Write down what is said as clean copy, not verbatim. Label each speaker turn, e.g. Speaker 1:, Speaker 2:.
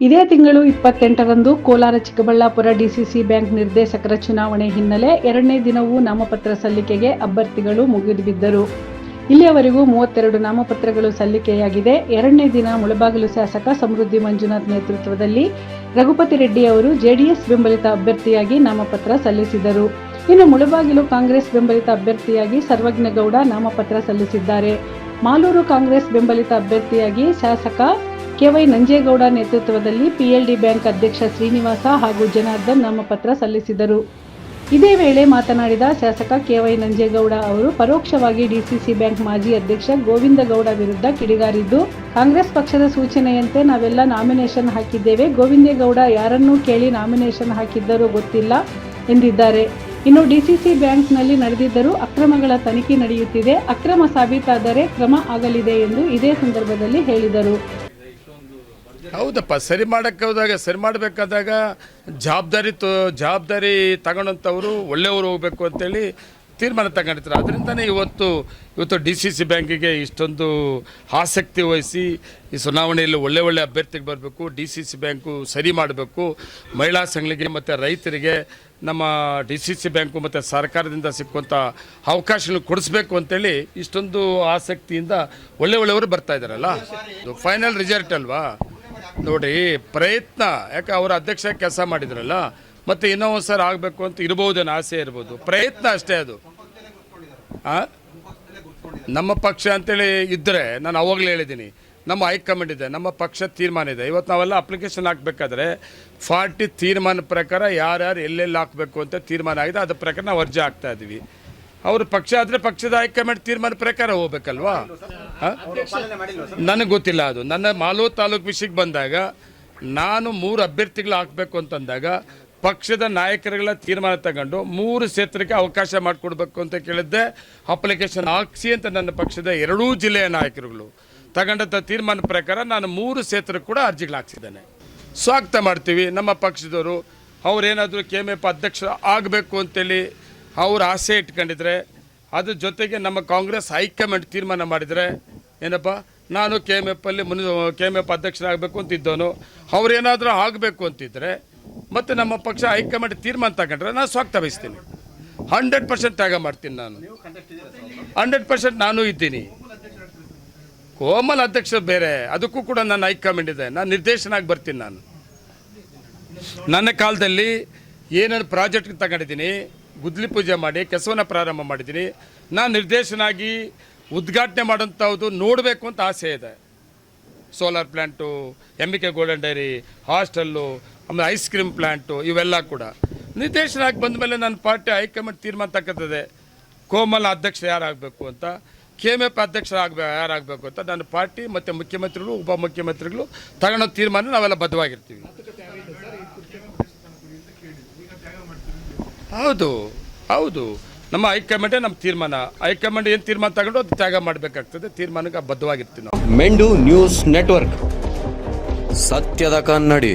Speaker 1: ಇದೇ ತಿಂಗಳು 28ರಂದು Kolar Chikkaballapur DCC bank ನಿರ್ದೇಶಕರ ಚುನಾವಣೆ ಹಿನ್ನೆಲೆ ಎರಡನೇ ದಿನವೂ ನಾಮಪತ್ರ ಸಲ್ಲಿಕೆಗೆ ಅಭ್ಯರ್ಥಿಗಳು ಮುಗಿದುಬಿದ್ದರು. ಇಲ್ಲಿಯವರೆಗೂ 32 ನಾಮಪತ್ರಗಳು ಸಲ್ಲಿಕೆಯಾಗಿದೆ. ಎರಡನೇ ದಿನ ಮುಳಬಾಗಿಲು ಶಾಸಕ ಸಮೃದ್ಧಿ ಮಂಜುನಾಥ್ ನೇತೃತ್ವದಲ್ಲಿ ರಘುಪತಿ ರೆಡ್ಡಿ ಅವರು ಜೆಡಿಎಸ್ ಬೆಂಬಲಿತ ಅಭ್ಯರ್ಥಿಯಾಗಿ ನಾಮಪತ್ರ ಸಲ್ಲಿಸಿದರು. ಇನ್ನು ಮುಳಬಾಗಿಲು ಕಾಂಗ್ರೆಸ್ ಬೆಂಬಲಿತ ಅಭ್ಯರ್ಥಿಯಾಗಿ ಸರ್ವಜ್ಞಗೌಡ ನಾಮಪತ್ರ ಸಲ್ಲಿಸಿದ್ದಾರೆ. ಮಾಲೂರು ಕಾಂಗ್ರೆಸ್ ಬೆಂಬಲಿತ ಅಭ್ಯರ್ಥಿಯಾಗಿ ಶಾಸಕ ಕೆ.ವೈ. ನಂಜೇಗೌಡ ನೇತೃತ್ವದಲ್ಲಿ ಪಿಎಲ್ಡಿ ಬ್ಯಾಂಕ್ ಅಧ್ಯಕ್ಷ ಶ್ರೀನಿವಾಸ ಹಾಗೂ ಜನಾರ್ದನ್ ನಾಮಪತ್ರ ಸಲ್ಲಿಸಿದರು. ಇದೇ ವೇಳೆ ಮಾತನಾಡಿದ ಶಾಸಕ ಕೆ.ವೈ. ನಂಜೇಗೌಡ ಅವರು ಪರೋಕ್ಷವಾಗಿ ಡಿಸಿಸಿ ಬ್ಯಾಂಕ್ ಮಾಜಿ ಅಧ್ಯಕ್ಷ ಗೋವಿಂದಗೌಡ ವಿರುದ್ಧ ಕಿಡಿಗಾರಿದ್ದು, ಕಾಂಗ್ರೆಸ್ ಪಕ್ಷದ ಸೂಚನೆಯಂತೆ ನಾವೆಲ್ಲ ನಾಮಿನೇಷನ್ ಹಾಕಿದ್ದೇವೆ. ಗೋವಿಂದೇಗೌಡ ಯಾರನ್ನೂ ಕೇಳಿ ನಾಮಿನೇಷನ್ ಹಾಕಿದ್ದರೋ ಗೊತ್ತಿಲ್ಲ ಎಂದಿದ್ದಾರೆ. ಇನ್ನು ಡಿಸಿಸಿ ಬ್ಯಾಂಕ್ನಲ್ಲಿ ನಡೆದಿದ್ದರೂ ಅಕ್ರಮಗಳ ತನಿಖೆ ನಡೆಯುತ್ತಿದೆ. ಅಕ್ರಮ ಸಾಬೀತಾದರೆ ಕ್ರಮ ಆಗಲಿದೆ ಎಂದು ಇದೇ ಸಂದರ್ಭದಲ್ಲಿ ಹೇಳಿದರು.
Speaker 2: ಹೌದಪ್ಪ, ಸರಿ ಮಾಡೋಕ್ಕೆ ಹೋದಾಗ ಸರಿ ಮಾಡಬೇಕಾದಾಗ ಜವಾಬ್ದಾರಿ ತಗೊಂಡಂಥವರು ಒಳ್ಳೆಯವರು ಹೋಗಬೇಕು ಅಂತೇಳಿ ತೀರ್ಮಾನ ತಗೊಂಡಿರ್ತಾರೆ. ಅದರಿಂದನೇ ಇವತ್ತು ಡಿ.ಸಿ.ಸಿ ಬ್ಯಾಂಕಿಗೆ ಇಷ್ಟೊಂದು ಆಸಕ್ತಿ ವಹಿಸಿ ಈ ಚುನಾವಣೆಯಲ್ಲಿ ಒಳ್ಳೆ ಅಭ್ಯರ್ಥಿಗೆ ಬರಬೇಕು, ಡಿ.ಸಿ.ಸಿ ಬ್ಯಾಂಕು ಸರಿ ಮಾಡಬೇಕು, ಮಹಿಳಾ ಸಂಘಗಳಿಗೆ ಮತ್ತು ರೈತರಿಗೆ ನಮ್ಮ ಡಿ.ಸಿ.ಸಿ ಬ್ಯಾಂಕು ಮತ್ತು ಸರ್ಕಾರದಿಂದ ಸಿಕ್ಕುವಂಥ ಅವಕಾಶಗಳು ಕೊಡಿಸ್ಬೇಕು ಅಂತೇಳಿ ಇಷ್ಟೊಂದು ಆಸಕ್ತಿಯಿಂದ ಒಳ್ಳೆಯವರು ಬರ್ತಾ ಇದ್ದಾರಲ್ಲ. ಇದು ಫೈನಲ್ ರಿಸಲ್ಟ್ ಅಲ್ವಾ ನೋಡಿ. ಪ್ರಯತ್ನ ಯಾಕೆ ಅವರ ಅಧ್ಯಕ್ಷ ಕೆಲಸ ಮಾಡಿದ್ರಲ್ಲ, ಮತ್ತು ಇನ್ನೂ ಒಂದು ಸರ್ ಆಗಬೇಕು ಅಂತ ಇರ್ಬೋದೇನೋ, ಆಸೆ ಇರ್ಬೋದು, ಪ್ರಯತ್ನ ಅಷ್ಟೇ ಅದು. ನಮ್ಮ ಪಕ್ಷ ಅಂತೇಳಿ ಇದ್ದರೆ ನಾನು ಅವಾಗಲೇ ಹೇಳಿದ್ದೀನಿ, ನಮ್ಮ ಹೈಕಮಾಂಡ್ ಇದೆ, ನಮ್ಮ ಪಕ್ಷ ತೀರ್ಮಾನ ಇದೆ. ಇವತ್ತು ನಾವೆಲ್ಲ ಅಪ್ಲಿಕೇಶನ್ ಹಾಕಬೇಕಾದ್ರೆ 40 ತೀರ್ಮಾನ ಪ್ರಕಾರ ಯಾರ್ಯಾರು ಎಲ್ಲೆಲ್ಲಿ ಹಾಕಬೇಕು ಅಂತ ತೀರ್ಮಾನ ಆಗಿದೆ. ಅದ್ರ ಪ್ರಕಾರ ನಾವು ಅರ್ಜಿ ಹಾಕ್ತಾ ಇದ್ದೀವಿ. ಅವ್ರ ಪಕ್ಷ ಆದರೆ ಪಕ್ಷದ ಹೈಕಮಾಂಡ್ ತೀರ್ಮಾನ ಪ್ರಕಾರ ಹೋಗ್ಬೇಕಲ್ವಾ. ನನಗೆ ಗೊತ್ತಿಲ್ಲ ಅದು. ನನ್ನ ಮಾಲೂರು ತಾಲೂಕು ವಿಷಯಕ್ಕೆ ಬಂದಾಗ ನಾನು 3 ಅಭ್ಯರ್ಥಿಗಳು ಹಾಕಬೇಕು ಅಂತಂದಾಗ ಪಕ್ಷದ ನಾಯಕರುಗಳ ತೀರ್ಮಾನ ತಗೊಂಡು 3 ಕ್ಷೇತ್ರಕ್ಕೆ ಅವಕಾಶ ಮಾಡಿಕೊಡ್ಬೇಕು ಅಂತ ಕೇಳಿದ್ದೆ. ಅಪ್ಲಿಕೇಶನ್ ಹಾಕಿಸಿ ಅಂತ ನನ್ನ ಪಕ್ಷದ 2 ಜಿಲ್ಲೆಯ ನಾಯಕರುಗಳು ತಗೊಂಡಂಥ ತೀರ್ಮಾನ ಪ್ರಕಾರ ನಾನು 3 ಕ್ಷೇತ್ರಕ್ಕೆ ಕೂಡ ಅರ್ಜಿಗಳು ಹಾಕ್ಸಿದ್ದೇನೆ. ಸ್ವಾಗತ ಮಾಡ್ತೀವಿ. ನಮ್ಮ ಪಕ್ಷದವರು ಅವರೇನಾದರೂ KMF ಅಧ್ಯಕ್ಷ ಆಗಬೇಕು ಅಂತೇಳಿ ಅವ್ರು ಆಸೆ ಇಟ್ಕೊಂಡಿದ್ರೆ, ಅದ್ರ ಜೊತೆಗೆ ನಮ್ಮ ಕಾಂಗ್ರೆಸ್ ಹೈಕಮಾಂಡ್ ತೀರ್ಮಾನ ಮಾಡಿದರೆ ಏನಪ್ಪ, ನಾನು KMF ಅಧ್ಯಕ್ಷರಾಗಬೇಕು ಅಂತಿದ್ದವನು, ಅವ್ರೇನಾದರೂ ಆಗಬೇಕು ಅಂತಿದ್ರೆ ಮತ್ತು ನಮ್ಮ ಪಕ್ಷ ಹೈಕಮಾಂಡ್ ತೀರ್ಮಾನ ತಗೊಂಡ್ರೆ ನಾನು ಸ್ವಾಗತ ಬಯಸ್ತೀನಿ. 100% ತ್ಯಾಗ ಮಾಡ್ತೀನಿ. ನಾನು 100% ನಾನು ಇದ್ದೀನಿ. ಕೋಮಲ್ ಅಧ್ಯಕ್ಷ ಬೇರೆ, ಅದಕ್ಕೂ ಕೂಡ ನನ್ನ ಹೈಕಮಾಂಡ್ ಇದೆ. ನಾನು ನಿರ್ದೇಶನಾಗಿ ಬರ್ತೀನಿ. ನಾನು ನನ್ನ ಕಾಲದಲ್ಲಿ ಏನೇನು ಪ್ರಾಜೆಕ್ಟ್ ತಗೊಂಡಿದ್ದೀನಿ, ಗುದ್ಲಿ ಪೂಜೆ ಮಾಡಿ ಕೆಲಸವನ್ನು ಪ್ರಾರಂಭ ಮಾಡಿದ್ದೀನಿ. ನಾನು ನಿರ್ದೇಶನಾಗಿ ಉದ್ಘಾಟನೆ ಮಾಡೋಂಥದ್ದು ನೋಡಬೇಕು ಅಂತ ಆಸೆ ಇದೆ. Solar plant, MBK golden dairy, hostel, ಆಮೇಲೆ ಐಸ್ ಕ್ರೀಮ್ ಪ್ಲ್ಯಾಂಟು, ಇವೆಲ್ಲ ಕೂಡ ನಿರ್ದೇಶನಾಗಿ ಬಂದ ಮೇಲೆ ನನ್ನ ಪಾರ್ಟಿ ಹೈಕಮಾಂಡ್ ತೀರ್ಮಾನ ತಕ್ಕತ್ತದೆ. ಕೋಮಲ್ ಅಧ್ಯಕ್ಷ ಯಾರಾಗಬೇಕು ಅಂತ, KMF ಅಧ್ಯಕ್ಷ ಯಾರಾಗಬೇಕು ಅಂತ ನನ್ನ ಪಾರ್ಟಿ ಮತ್ತು ಮುಖ್ಯಮಂತ್ರಿಗಳು, ಉಪಮುಖ್ಯಮಂತ್ರಿಗಳು ತಗೊಳ್ಳೋ ತೀರ್ಮಾನ ನಾವೆಲ್ಲ ಬದ್ಧವಾಗಿರ್ತೀವಿ. ಹೌದು ನಮ್ಮ ಹೈಕಮಾಂಡೇ ನಮ್ಮ ತೀರ್ಮಾನ. ಹೈಕಮಾಂಡ್ ಏನು ತೀರ್ಮಾನ ತಗೊಂಡು ಅದು ತ್ಯಾಗ ಮಾಡಬೇಕಾಗ್ತದೆ. ತೀರ್ಮಾನಕ್ಕೆ ಬದ್ಧವಾಗಿರ್ತೀವಿ ನಾವು.
Speaker 3: ಮೆಂಡು ನ್ಯೂಸ್ ನೆಟ್ವರ್ಕ್, ಸತ್ಯದ ಕನ್ನಡಿ.